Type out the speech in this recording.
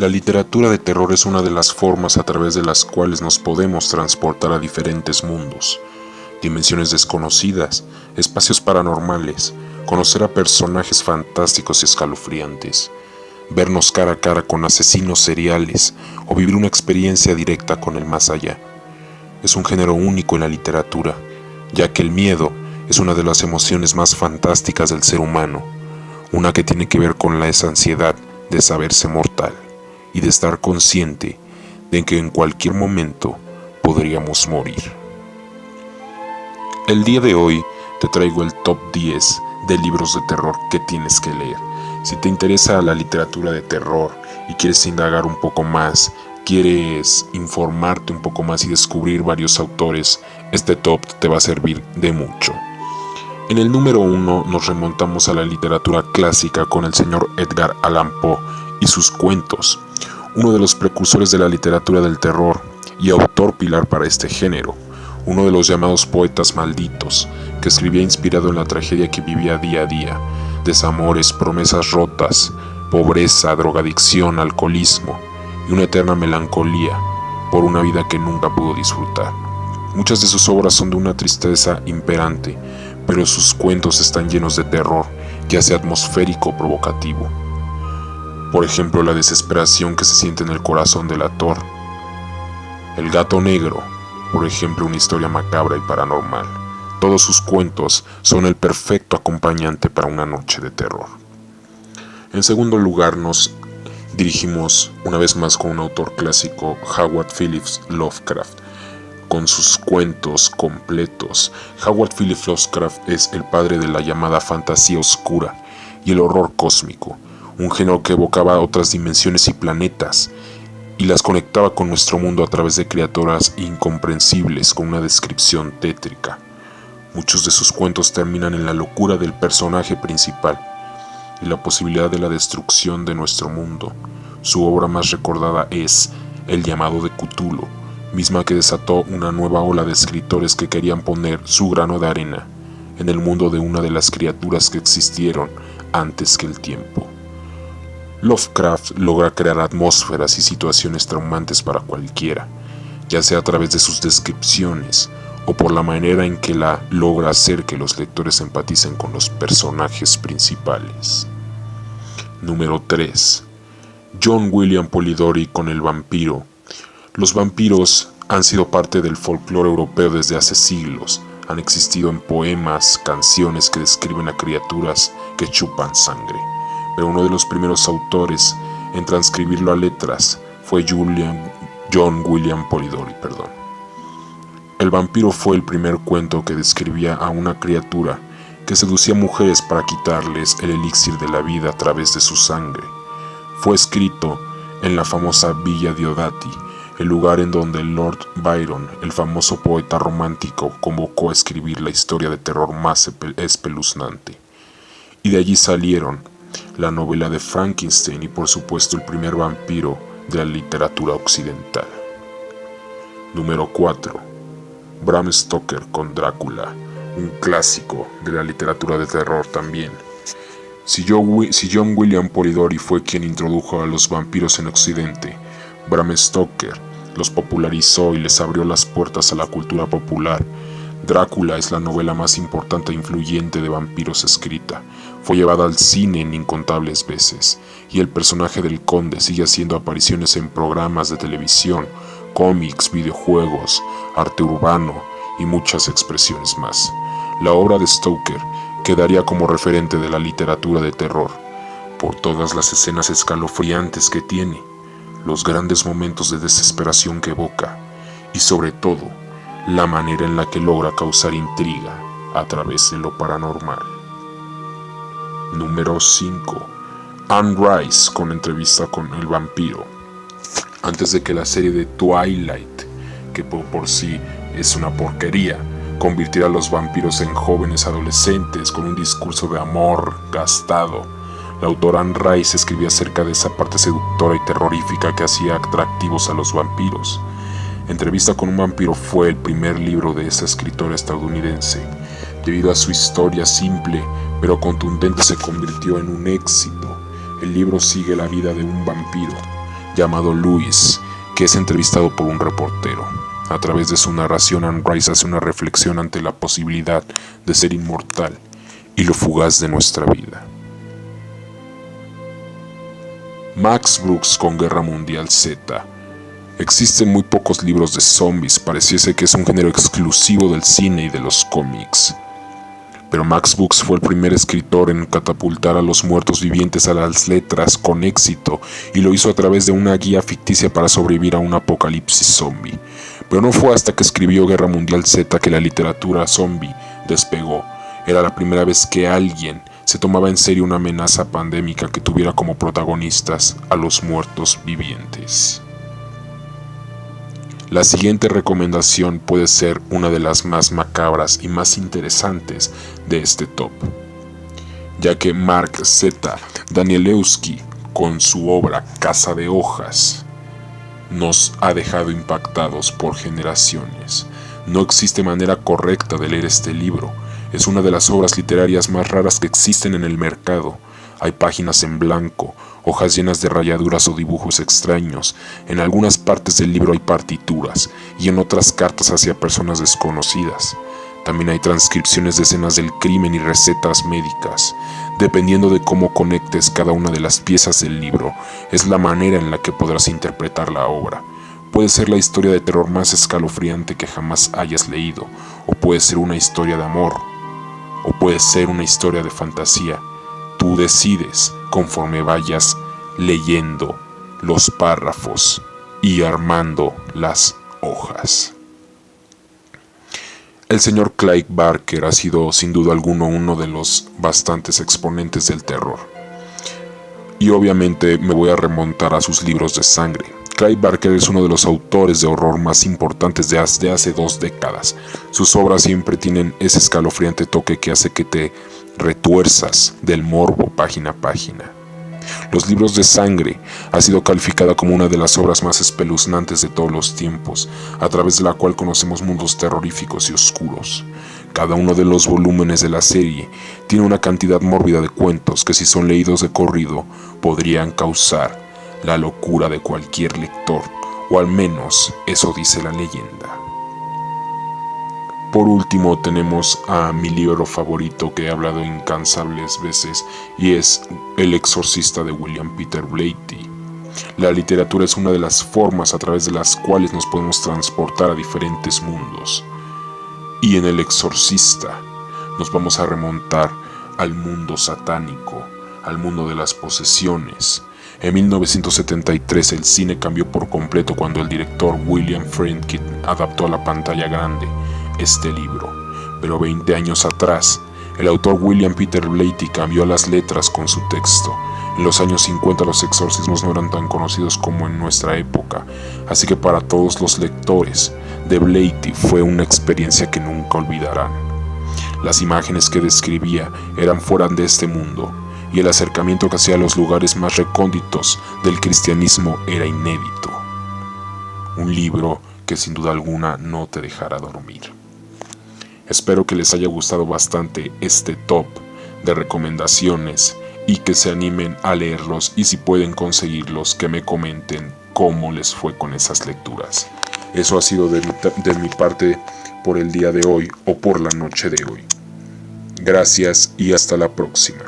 La literatura de terror es una de las formas a través de las cuales nos podemos transportar a diferentes mundos, dimensiones desconocidas, espacios paranormales, conocer a personajes fantásticos y escalofriantes, vernos cara a cara con asesinos seriales o vivir una experiencia directa con el más allá. Es un género único en la literatura, ya que el miedo es una de las emociones más fantásticas del ser humano, una que tiene que ver con esa ansiedad de saberse mortal y de estar consciente de que en cualquier momento podríamos morir. El día de hoy te traigo el top 10 de libros de terror que tienes que leer. Si te interesa la literatura de terror y quieres indagar un poco más, quieres informarte un poco más y descubrir varios autores, este top te va a servir de mucho. En el número 1 nos remontamos a la literatura clásica con el señor Edgar Allan Poe y sus cuentos, uno de los precursores de la literatura del terror y autor pilar para este género, uno de los llamados poetas malditos, que escribía inspirado en la tragedia que vivía día a día, desamores, promesas rotas, pobreza, drogadicción, alcoholismo y una eterna melancolía por una vida que nunca pudo disfrutar. Muchas de sus obras son de una tristeza imperante, pero sus cuentos están llenos de terror, ya sea atmosférico o provocativo. Por ejemplo, la desesperación que se siente en el corazón del autor. El gato negro, por ejemplo, una historia macabra y paranormal. Todos sus cuentos son el perfecto acompañante para una noche de terror. En segundo lugar, nos dirigimos una vez más con un autor clásico, Howard Phillips Lovecraft, con sus cuentos completos. Howard Phillips Lovecraft es el padre de la llamada fantasía oscura y el horror cósmico, un género que evocaba otras dimensiones y planetas y las conectaba con nuestro mundo a través de criaturas incomprensibles con una descripción tétrica. Muchos de sus cuentos terminan en la locura del personaje principal y la posibilidad de la destrucción de nuestro mundo. Su obra más recordada es El llamado de Cthulhu, misma que desató una nueva ola de escritores que querían poner su grano de arena en el mundo de una de las criaturas que existieron antes que el tiempo. Lovecraft logra crear atmósferas y situaciones traumantes para cualquiera, ya sea a través de sus descripciones o por la manera en que la logra hacer que los lectores empaticen con los personajes principales. Número 3. John William Polidori con el vampiro. Los vampiros han sido parte del folclore europeo desde hace siglos. Han existido en poemas, canciones que describen a criaturas que chupan sangre. Pero uno de los primeros autores en transcribirlo a letras fue John William Polidori. El vampiro fue el primer cuento que describía a una criatura que seducía a mujeres para quitarles el elixir de la vida a través de su sangre. Fue escrito en la famosa Villa Diodati, el lugar en donde Lord Byron, el famoso poeta romántico, convocó a escribir la historia de terror más espeluznante. Y de allí salieron la novela de Frankenstein y por supuesto el primer vampiro de la literatura occidental. Número 4. Bram Stoker con Drácula, un clásico de la literatura de terror también. Si John William Polidori fue quien introdujo a los vampiros en Occidente, Bram Stoker los popularizó y les abrió las puertas a la cultura popular. Drácula es la novela más importante e influyente de vampiros escrita. Fue llevada al cine en incontables veces, y el personaje del conde sigue haciendo apariciones en programas de televisión, cómics, videojuegos, arte urbano y muchas expresiones más. La obra de Stoker quedaría como referente de la literatura de terror, por todas las escenas escalofriantes que tiene, los grandes momentos de desesperación que evoca, y sobre todo, la manera en la que logra causar intriga a través de lo paranormal. Número 5. Anne Rice con Entrevista con el vampiro. Antes de que la serie de Twilight, que por sí es una porquería, convirtiera a los vampiros en jóvenes adolescentes con un discurso de amor gastado, la autora Anne Rice escribía acerca de esa parte seductora y terrorífica que hacía atractivos a los vampiros. Entrevista con un vampiro fue el primer libro de esa escritora estadounidense. Debido a su historia simple pero contundente, se convirtió en un éxito. El libro sigue la vida de un vampiro llamado Louis, que es entrevistado por un reportero. A través de su narración, Anne Rice hace una reflexión ante la posibilidad de ser inmortal y lo fugaz de nuestra vida. Max Brooks con Guerra Mundial Z. Existen muy pocos libros de zombies, pareciese que es un género exclusivo del cine y de los cómics. Pero Max Brooks fue el primer escritor en catapultar a los muertos vivientes a las letras con éxito, y lo hizo a través de una guía ficticia para sobrevivir a un apocalipsis zombie. Pero no fue hasta que escribió Guerra Mundial Z que la literatura zombie despegó. Era la primera vez que alguien se tomaba en serio una amenaza pandémica que tuviera como protagonistas a los muertos vivientes. La siguiente recomendación puede ser una de las más macabras y más interesantes de este top, ya que Mark Z. Danielewski, con su obra Casa de Hojas, nos ha dejado impactados por generaciones. No existe manera correcta de leer este libro. Es una de las obras literarias más raras que existen en el mercado. Hay páginas en blanco, hojas llenas de rayaduras o dibujos extraños. En algunas partes del libro hay partituras y en otras cartas hacia personas desconocidas. También hay transcripciones de escenas del crimen y recetas médicas. Dependiendo de cómo conectes cada una de las piezas del libro, es la manera en la que podrás interpretar la obra. Puede ser la historia de terror más escalofriante que jamás hayas leído, o puede ser una historia de amor, o puede ser una historia de fantasía. Tú decides conforme vayas leyendo los párrafos y armando las hojas. El señor Clive Barker ha sido sin duda alguna uno de los bastantes exponentes del terror. Y obviamente me voy a remontar a sus libros de sangre. Clive Barker es uno de los autores de horror más importantes de hace 2 décadas. Sus obras siempre tienen ese escalofriante toque que hace que te retuerzas del morbo página a página. Los libros de sangre ha sido calificada como una de las obras más espeluznantes de todos los tiempos, a través de la cual conocemos mundos terroríficos y oscuros. Cada uno de los volúmenes de la serie tiene una cantidad mórbida de cuentos que, si son leídos de corrido, podrían causar la locura de cualquier lector, o al menos eso dice la leyenda. Por último tenemos a mi libro favorito que he hablado incansables veces, y es El exorcista de William Peter Blatty. La literatura es una de las formas a través de las cuales nos podemos transportar a diferentes mundos. Y en El exorcista nos vamos a remontar al mundo satánico, al mundo de las posesiones. En 1973 el cine cambió por completo cuando el director William Friedkin adaptó a la pantalla grande este libro. Pero 20 años atrás, el autor William Peter Blatty cambió las letras con su texto. En los años 50 los exorcismos no eran tan conocidos como en nuestra época, así que para todos los lectores de Blatty fue una experiencia que nunca olvidarán. Las imágenes que describía eran fuera de este mundo, y el acercamiento que hacía a los lugares más recónditos del cristianismo era inédito. Un libro que sin duda alguna no te dejará dormir. Espero que les haya gustado bastante este top de recomendaciones y que se animen a leerlos, y si pueden conseguirlos, que me comenten cómo les fue con esas lecturas. Eso ha sido de mi parte por el día de hoy o por la noche de hoy. Gracias y hasta la próxima.